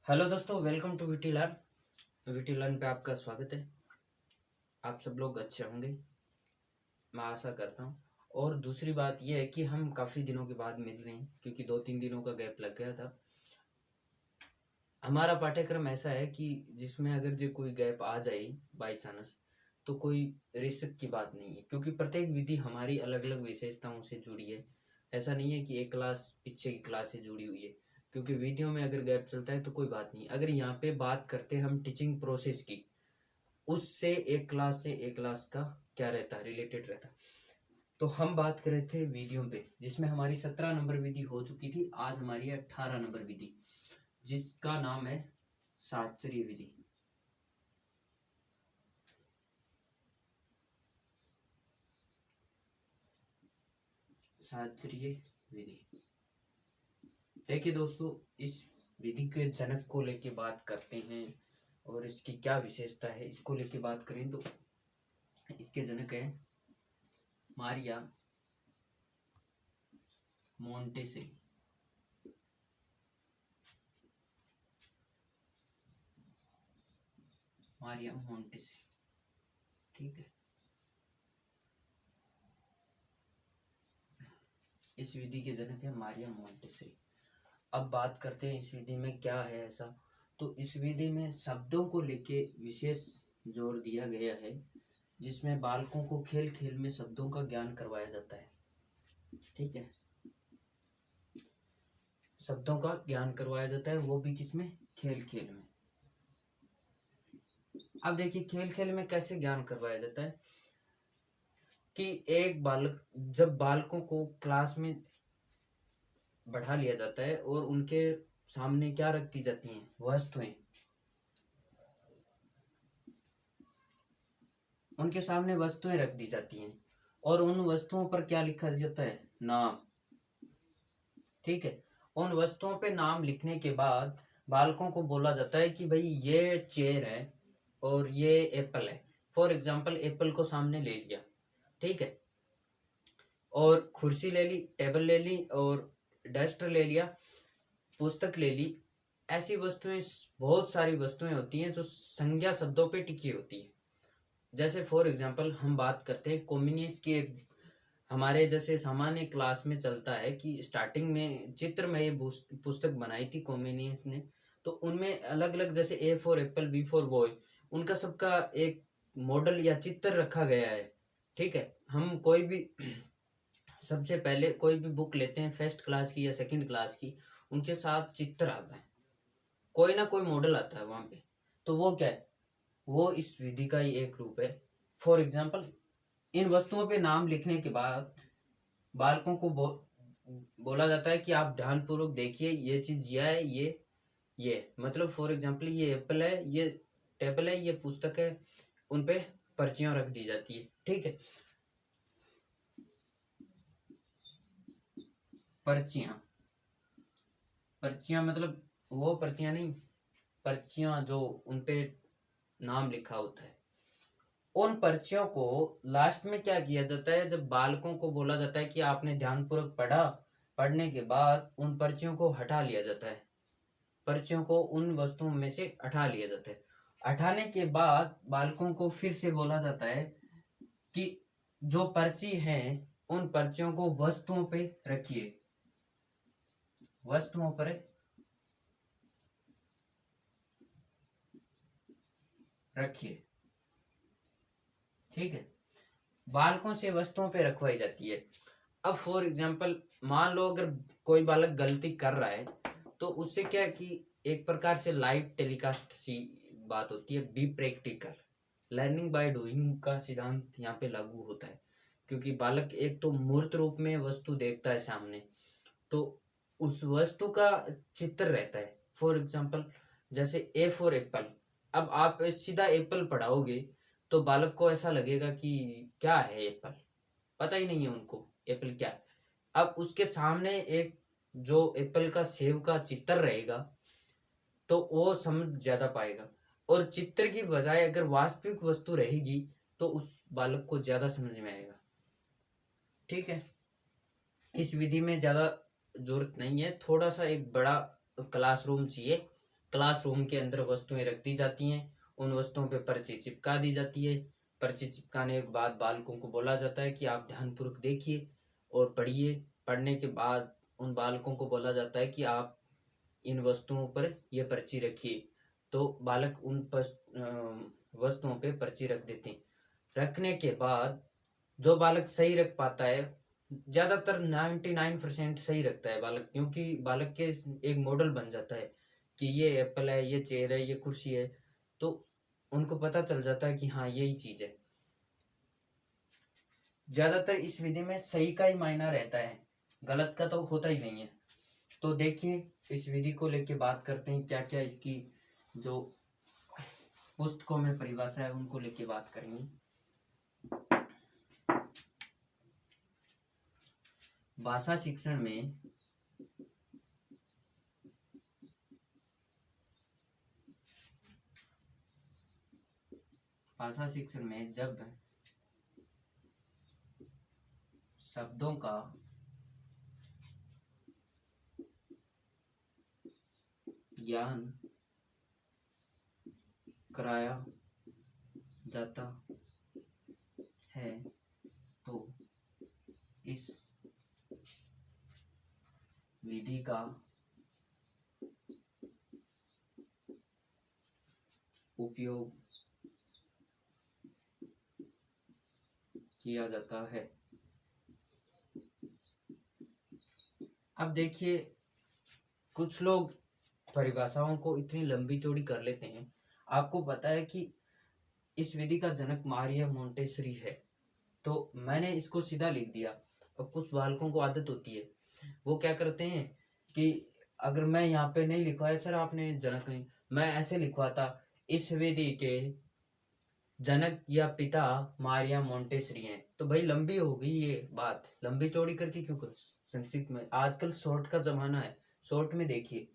Hello दोस्तों, welcome to VT learn. VT learn पे आपका स्वागत है। आप सब लोग अच्छे होंगे, मैं आशा करता हूँ। और दूसरी बात यह है कि हम काफ़ी दिनों के बाद मिल रहे हैं, क्योंकि 2-3 दिनों का गैप लग गया था। हमारा पाठ्यक्रम ऐसा है कि जिसमें अगर जो कोई गैप आ जाए बाई चांस, तो कोई रिस्क की बात नहीं है, क्योंकि प्रत्येक विधि हमारी अलग अलग विशेषताओं से जुड़ी है। ऐसा नहीं है कि एक क्लास पीछे की क्लास से जुड़ी हुई है, क्योंकि विधियों में अगर गैप चलता है तो कोई बात नहीं। अगर यहाँ पे बात करते हैं हम टीचिंग प्रोसेस की, उससे एक क्लास से एक क्लास का क्या रहता है, रिलेटेड रहता है। तो हम बात कर रहे थे विधियों पे, जिसमें हमारी 17 नंबर विधि हो चुकी थी। आज हमारी है 18 नंबर विधि, जिसका नाम है शास्त्रीय विधि। शास्त्रीय विधि, देखिए दोस्तों, इस विधि के जनक को लेके बात करते हैं और इसकी क्या विशेषता है, इसको लेके बात करें तो इसके जनक है मारिया मोंटेसरी। मारिया मोंटेसरी, ठीक है। इस विधि के जनक है मारिया मोंटेसरी। अब बात करते हैं इस विधि में क्या है ऐसा। तो इस विधि में शब्दों को लेके विशेष जोर दिया गया है, जिसमें बालकों को खेल खेल में शब्दों का ज्ञान करवाया जाता है, ठीक है। शब्दों का ज्ञान करवाया जाता है, वो भी किसमें, खेल खेल में। अब देखिए खेल खेल में कैसे ज्ञान करवाया जाता है कि एक बालक, जब बालकों को क्लास में बढ़ा लिया जाता है और उनके सामने क्या रख दी जाती हैं, वस्तुएं। उनके सामने वस्तुएं रख दी जाती हैं और उन वस्तुओं पर क्या लिखा जाता है, नाम, ठीक है। उन वस्तुओं पे नाम लिखने के बाद बालकों को बोला जाता है कि भाई ये चेयर है और ये एप्पल है। फॉर एग्जाम्पल एप्पल को सामने ले लिया, ठीक है, और कुर्सी ले ली, टेबल ले ली और डस्टर ले लिया, पुस्तक ले ली। ऐसी वस्तुएं, बहुत सारी वस्तुएं होती हैं जो संज्ञा शब्दों पे टिकी होती है। जैसे फॉर एग्जाम्पल हम बात करते हैं कॉम्युनिस्ट की। हमारे जैसे सामान्य क्लास में चलता है कि स्टार्टिंग में चित्रमय पुस्तक बनाई थी कॉम्युनिस्ट ने। तो उनमें अलग अलग, जैसे A for apple, B for boy, उनका सबका एक मॉडल या चित्र रखा गया है, ठीक है। हम कोई भी सबसे पहले कोई भी बुक लेते हैं फर्स्ट क्लास की या सेकंड क्लास की, उनके साथ चित्र आता है, कोई ना कोई मॉडल आता है वहां पे। तो वो क्या है, वो इस विधि का ही एक रूप है। फॉर एग्जाम्पल इन वस्तुओं पे नाम लिखने के बाद बालकों को बोला जाता है कि आप ध्यानपूर्वक देखिए, ये चीज यह है, ये मतलब फॉर एग्जाम्पल ये एप्पल है, ये टेबल है, ये पुस्तक है। उन पे पर्चियां रख दी जाती है, ठीक है। पर्चियां, पर्चियां मतलब वो पर्चियां नहीं, पर्चियां जो उनपे नाम लिखा होता है। उन पर्चियों को लास्ट में क्या किया जाता है, जब बालकों को बोला जाता है कि आपने ध्यानपूर्वक पढ़ा, पढ़ने के बाद उन पर्चियों को हटा लिया जाता है। पर्चियों को उन वस्तुओं में से हटा लिया जाता है। हटाने के बाद बालकों को फिर से बोला जाता है कि जो पर्ची है उन पर्चियों को वस्तुओं पे रखिए, वस्तुओं पर रखिए, ठीक है। बालकों से वस्तुओं पे रखवाई जाती है। अब फॉर एग्जाम्पल मान लो अगर कोई बालक गलती कर रहा है, तो उससे क्या कि एक प्रकार से लाइव टेलीकास्ट सी बात होती है। Be practical, learning by doing का सिद्धांत यहाँ पे लागू होता है, क्योंकि बालक एक तो मूर्त रूप में वस्तु देखता है सामने, तो उस वस्तु का चित्र रहता है। फॉर एग्जाम्पल जैसे ए फॉर एप्पल, अब आप सीधा एप्पल पढ़ाओगे तो बालक को ऐसा लगेगा कि क्या है एप्पल, पता ही नहीं है उनको एप्पल क्या है। अब उसके सामने एक जो एप्पल का सेव का चित्र रहेगा तो वो समझ ज्यादा पाएगा, और चित्र की बजाय अगर वास्तविक वस्तु रहेगी तो उस बालक को ज्यादा समझ में आएगा, ठीक है। इस विधि में ज्यादा जरूरत नहीं है, थोड़ा सा एक बड़ा क्लासरूम चाहिए क्लासरूम के अंदर वस्तुएं रख दी जाती हैं, उन वस्तुओं पे पर्ची चिपका दी जाती है। पर्ची चिपकाने के बाद बालकों को बोला जाता है कि आप ध्यानपूर्वक देखिए और पढ़िए। पढ़ने के बाद उन बालकों को बोला जाता है कि आप इन वस्तुओं पर यह पर्ची रखिए। तो बालक उन वस्तुओं पे पर्ची रख देते हैं। रखने के बाद जो बालक सही रख पाता है, ज्यादातर 99% सही रखता है बालक, क्योंकि बालक के एक मॉडल बन जाता है कि ये एप्पल है, ये चेयर है, ये कुर्सी है, तो उनको पता चल जाता है कि हाँ यही चीज है। ज्यादातर इस विधि में सही का ही मायना रहता है, गलत का तो होता ही नहीं है। तो देखिए इस विधि को लेके बात करते हैं, क्या क्या इसकी जो पुस्तकों में परिभाषा है उनको लेके बात करेंगे। भाषा शिक्षण में जब शब्दों का ज्ञान कराया जाता है तो इस विधि का उपयोग किया जाता है। अब देखिए कुछ लोग परिभाषाओं को इतनी लंबी चौड़ी कर लेते हैं। आपको पता है कि इस विधि का जनक मारिया मोंटेसरी है, तो मैंने इसको सीधा लिख दिया। अब कुछ बालकों को आदत होती है, वो क्या करते हैं कि अगर मैं यहाँ पे नहीं लिखवाया सर आपने जनक नहीं, मैं ऐसे लिखवाता इस विधि के जनक या पिता मारिया मोंटेसरी हैं, तो भाई लंबी हो गई ये बात, लंबी चौड़ी करके क्यों कर, संक्षिप्त में। आजकल शॉर्ट का जमाना है, शॉर्ट में देखिए।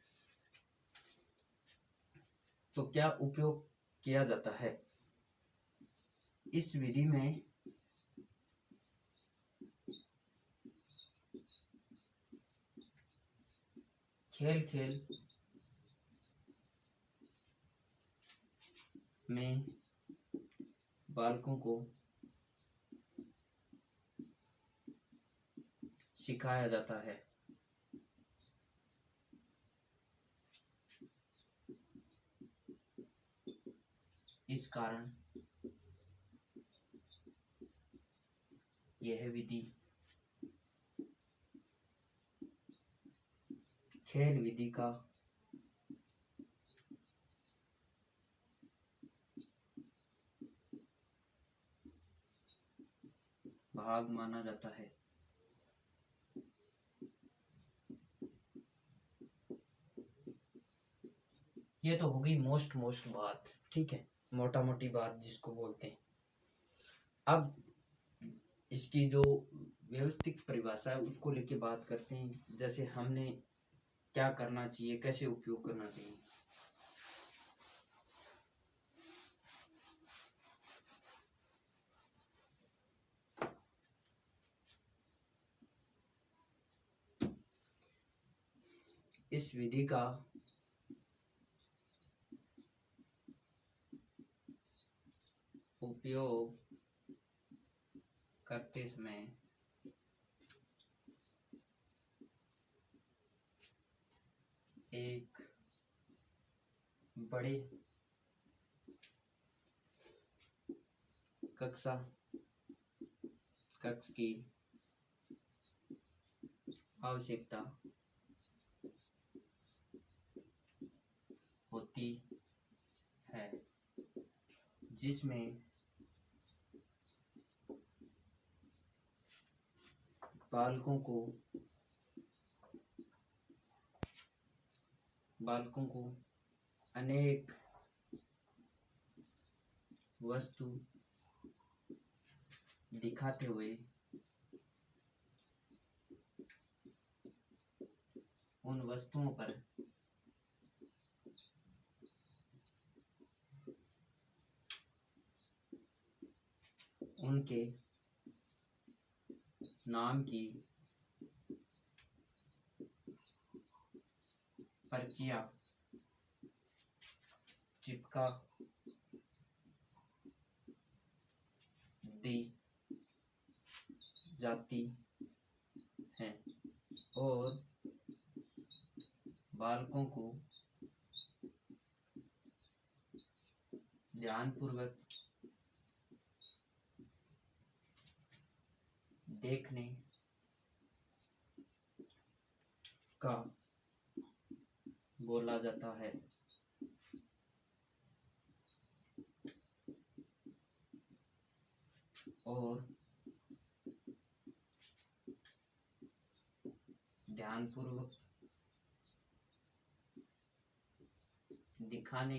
तो क्या उपयोग किया जाता है इस विधि में? खेल खेल में बालकों को सिखाया जाता है। इस कारण यह विधि खेल विधि का भाग माना जाता है। ये तो होगी मोस्ट बात, ठीक है, मोटा मोटी बात जिसको बोलते हैं। अब इसकी जो व्यवस्थित परिभाषा है उसको लेके बात करते हैं, जैसे हमने क्या करना चाहिए, कैसे उपयोग करना चाहिए। इस विधि का उपयोग करते समय एक बड़े कक्ष की आवश्यकता होती है, जिसमें बालकों को अनेक वस्तु दिखाते हुए उन वस्तुओं पर उनके नाम की पर्चियां चिपका दी जाती है और बालकों को ध्यानपूर्वक देखने का बोला जाता है। और ध्यानपूर्वक दिखाने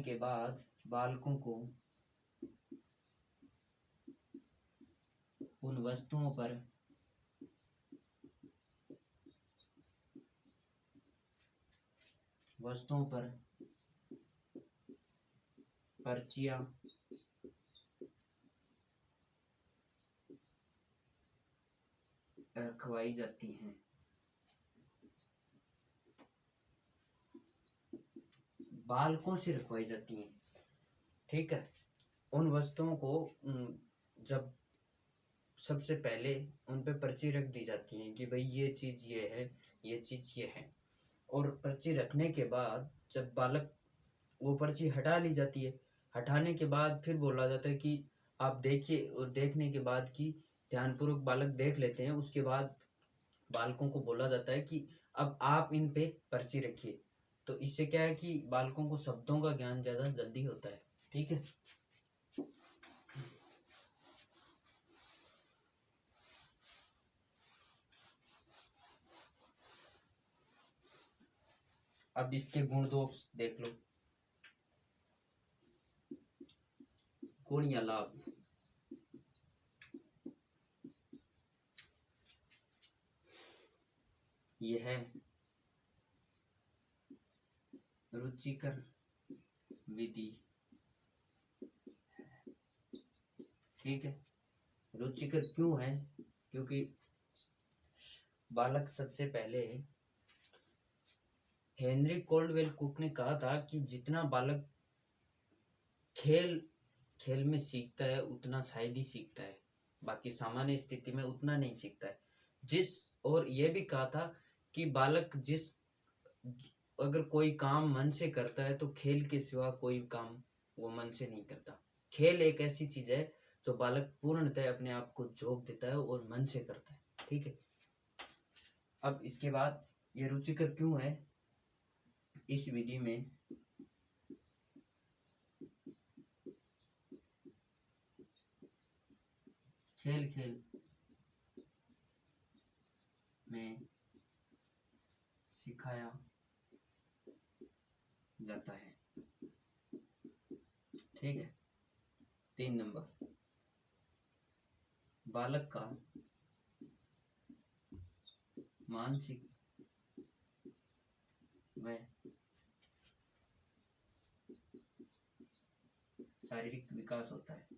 के बाद बालकों को उन वस्तुओं पर पर्चियां रखवाई जाती हैं। बालकों से रखवाई जाती हैं, ठीक है। उन वस्तुओं को जब सबसे पहले उन पे पर्ची रख दी जाती है कि भाई ये चीज ये है, ये चीज ये है। और पर्ची रखने के बाद जब बालक वो पर्ची हटा ली जाती है, हटाने के बाद फिर बोला जाता है कि आप देखिए, और देखने के बाद कि ध्यानपूर्वक बालक देख लेते हैं। उसके बाद बालकों को बोला जाता है कि अब आप इन पे पर्ची रखिए। तो इससे क्या है कि बालकों को शब्दों का ज्ञान ज्यादा जल्दी होता है, ठीक है। अब इसके गुण दोष देख लो। गुण या लाभ। यह है रुचिकर विधि, ठीक है। रुचिकर क्यों है? क्योंकि बालक सबसे पहले हेनरी कोल्डवेल कुक ने कहा था कि जितना बालक खेल में सीखता है उतना शायद ही सीखता है, बाकी सामान्य स्थिति में उतना नहीं सीखता है। और यह भी कहा था कि बालक अगर कोई काम मन से करता है तो खेल के सिवा कोई काम वो मन से नहीं करता। खेल एक ऐसी चीज है जो बालक पूर्णतः अपने आप को झोंक देता है और मन से करता है, ठीक है। अब इसके बाद ये रुचिकर क्यों है? इस विधि में खेल में सिखाया जाता है, ठीक है। 3 नंबर, बालक का मानसिक व शारीरिक विकास होता है।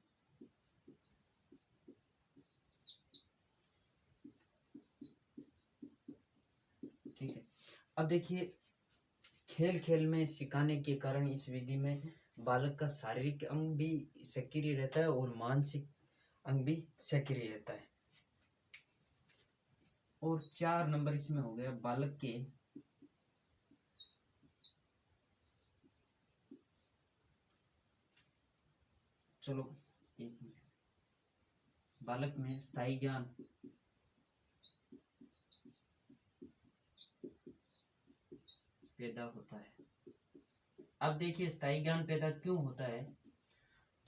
ठीक है। अब देखिए, खेल में सिखाने के कारण इस विधि में बालक का शारीरिक अंग भी सक्रिय रहता है और मानसिक अंग भी सक्रिय रहता है। और 4 नंबर इसमें हो गया बालक के बालक में स्थायी ज्ञान पैदा होता है। अब देखिए, स्थायी ज्ञान पैदा क्यों होता है?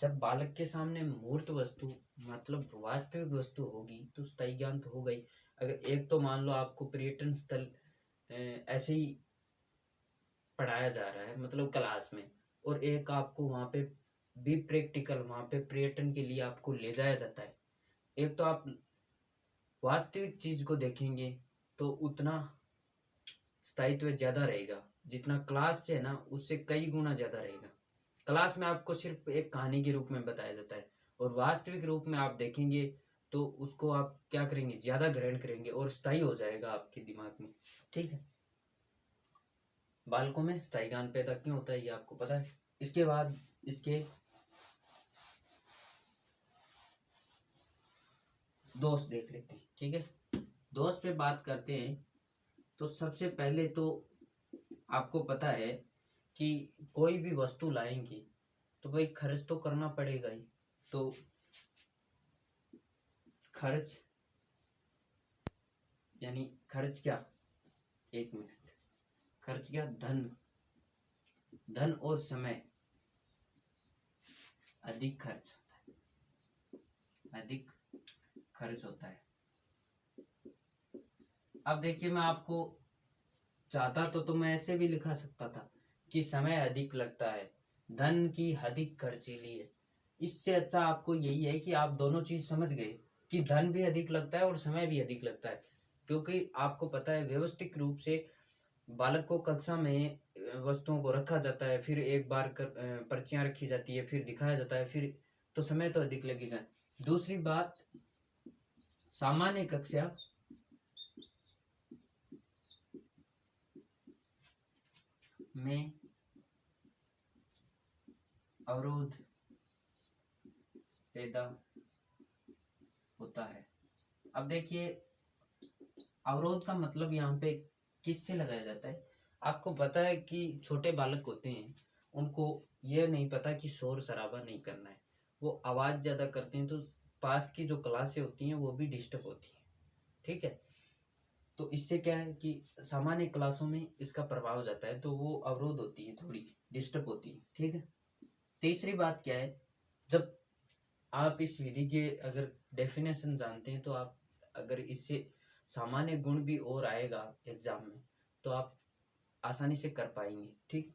जब बालक के सामने मूर्त वस्तु मतलब वास्तविक वस्तु होगी तो स्थायी ज्ञान तो होगा ही। अगर एक तो मान लो आपको पर्यटन स्थल ऐसे ही पढ़ाया जा रहा है मतलब क्लास में, और एक आपको वहां पे भी प्रैक्टिकल वहां पे पर्यटन के लिए आपको ले जाया जाता है। एक तो आप वास्तविक चीज को देखेंगे तो उतना स्थायित्व ज्यादा रहेगा, जितना क्लास से है ना उससे कई गुना ज्यादा रहेगा। क्लास में आपको सिर्फ एक कहानी के रूप में बताया जाता है, और वास्तविक रूप में आप देखेंगे तो उसको आप क्या करेंगे, ज़्यादा ग्रहण करेंगे और स्थायी हो जाएगा आपके दिमाग में। ठीक है, बालकों में स्थायी ज्ञान पैदा क्यों होता है ये आपको पता है। इसके बाद इसके दोष देख लेते हैं। ठीक है, दोष पे बात करते हैं तो सबसे पहले तो आपको पता है कि कोई भी वस्तु लाएंगे तो भाई खर्च तो करना पड़ेगा ही। तो खर्च यानी खर्च क्या, एक मिनट, खर्च क्या, धन, धन और समय अधिक खर्च होता है, अधिक खर्च होता है। अब देखिए मैं आपको चाहता तो मैं ऐसे भी लिखा सकता था कि समय अधिक लगता है, धन की अधिक खर्चीली है। इससे अच्छा आपको यही है कि आप दोनों चीज समझ गए कि धन भी अधिक लगता है और समय भी अधिक लगता है। क्योंकि आपको पता है व्यवस्थित रूप से बालक को कक्षा में वस्तुओं को रखा जाता है, फिर एक बार पर्चियां रखी जाती है, फिर दिखाया जाता है, फिर तो समय तो अधिक लगेगा। दूसरी बात, सामान्य कक्षा में अवरोध पैदा होता है। अब देखिए अवरोध का मतलब यहाँ पे किससे लगाया जाता है। आपको पता है कि छोटे बालक होते हैं, उनको यह नहीं पता कि शोर शराबा नहीं करना है, वो आवाज ज्यादा करते हैं तो पास की जो क्लासें होती हैं वो भी डिस्टर्ब होती हैं। ठीक है, तो इससे क्या है कि सामान्य क्लासों में इसका प्रभाव हो जाता है, तो वो अवरोध होती है, थोड़ी डिस्टर्ब होती है। ठीक है, तीसरी बात क्या है, जब आप इस विधि के अगर डेफिनेशन जानते हैं तो आप अगर इससे सामान्य गुण भी और आएगा एग्जाम में तो आप आसानी से कर पाएंगे। ठीक,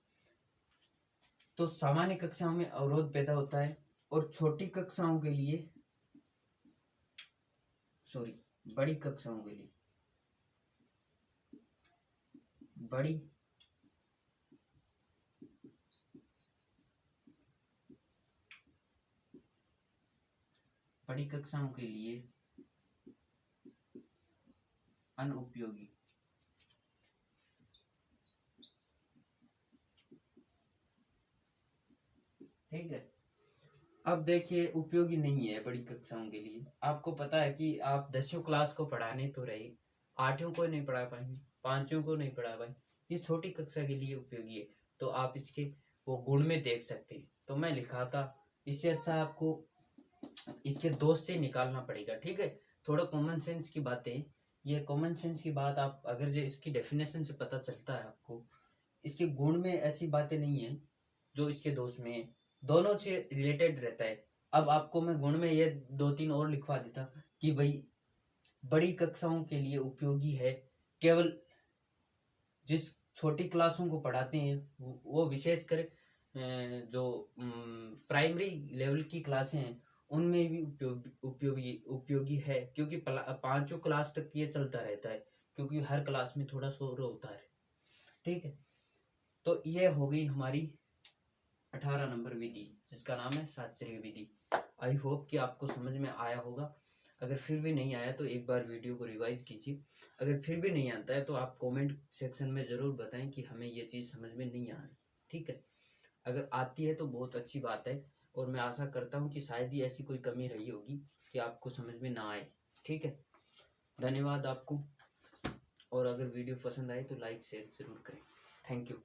तो सामान्य कक्षाओं में अवरोध पैदा होता है और छोटी कक्षाओं के लिए, सॉरी, बड़ी कक्षाओं के लिए, बड़ी बड़ी कक्षाओं के लिए अनुपयोगी। ठीक है, अब देखिए उपयोगी नहीं है बड़ी कक्षाओं के लिए। आपको पता है कि आप 10वीं क्लास को पढ़ाने तो रहे, 8वीं को नहीं पढ़ा पाएंगे, 5वीं को नहीं पढ़ा पाएंगे, ये छोटी कक्षा के लिए उपयोगी है। तो आप इसके वो गुण में देख सकते हैं। तो मैं लिखा था, इससे अच्छा आपको इसके दोष से निकालना पड़ेगा। ठीक है, थोड़ा कॉमन सेंस की बातें, ये कॉमन सेंस की बात आप अगर जो इसकी डेफिनेशन से पता चलता है आपको, इसके गुण में ऐसी बातें नहीं है जो इसके दोष में है, दोनों से रिलेटेड रहता है। अब आपको मैं गुण में ये 2-3 और लिखवा देता कि भाई बड़ी कक्षाओं के लिए उपयोगी है, केवल जिस छोटी क्लासों को पढ़ाते हैं वो विशेषकर जो प्राइमरी लेवल की क्लासें हैं उनमें भी उपयोगी उपयोगी है, क्योंकि 5वीं क्लास तक ये चलता रहता है, क्योंकि हर क्लास में थोड़ा शोर होता है। ठीक है, तो ये हो गई हमारी 18 नंबर विधि जिसका नाम है साहचर्य विधि। आई होप कि आपको समझ में आया होगा। अगर फिर भी नहीं आया तो एक बार वीडियो को रिवाइज कीजिए। अगर फिर भी नहीं आता है तो आप कमेंट सेक्शन में ज़रूर बताएं कि हमें ये चीज़ समझ में नहीं आ रही। ठीक है, अगर आती है तो बहुत अच्छी बात है, और मैं आशा करता हूँ कि शायद ही ऐसी कोई कमी रही होगी कि आपको समझ में ना आए। ठीक है, धन्यवाद आपको, और अगर वीडियो पसंद आए तो लाइक शेयर ज़रूर करें। Thank you.